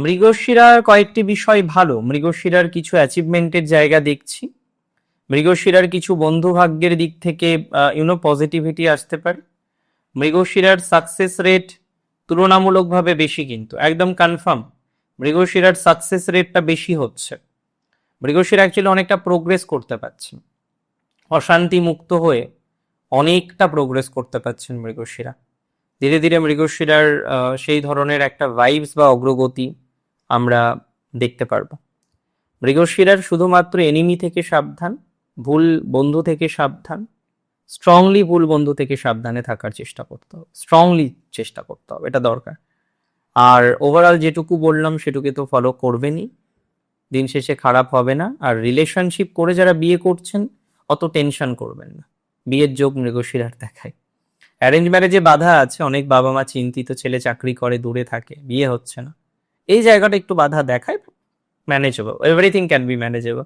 মৃগশিরার কয়েকটি বিষয় ভালো, মৃগশিরার কিছু অ্যাচিভমেন্টের জায়গা দেখছি, মৃগশিরার কিছু বন্ধু ভাগ্যের দিক থেকে পজিটিভিটি আসতে পারে। মৃগশিরার সাকসেস রেট তুলনামূলকভাবে বেশি, কিন্তু একদম কনফার্ম মৃগশিরার সাকসেস রেটটা বেশি হচ্ছে। মৃগশিরা অ্যাকচুয়ালি অনেকটা প্রোগ্রেস করতে পারছেন, অশান্তি মুক্ত হয়ে অনেকটা প্রোগ্রেস করতে পারছেন মৃগশিরা। ধীরে ধীরে মৃগশিরার সেই ধরনের একটা ভাইবস বা অগ্রগতি আমরা দেখতে পারবো। মৃগশিরার শুধুমাত্র এনিমি থেকে সাবধান, ভুল বন্ধু থেকে সাবধান, স্ট্রংলি ভুল বন্ধু থেকে সাবধানে থাকার চেষ্টা করতে হবে, স্ট্রংলি চেষ্টা করতে হবে, এটা দরকার। আর ওভারঅল যেটুকু বললাম সেটুকে তো ফলো করবেনই, দিন শেষে খারাপ হবে না। আর রিলেশনশিপ করে যারা বিয়ে করছেন অত টেনশন করবেন না, বিয়ের যোগ মৃগশিরার দেখায়। অ্যারেঞ্জ ম্যারেজে বাধা আছে, অনেক বাবা মা চিন্তিত, ছেলে চাকরি করে দূরে থাকে, বিয়ে হচ্ছে না, এই জায়গাটা একটু বাধা দেখায়। Manageable, everything can be manageable.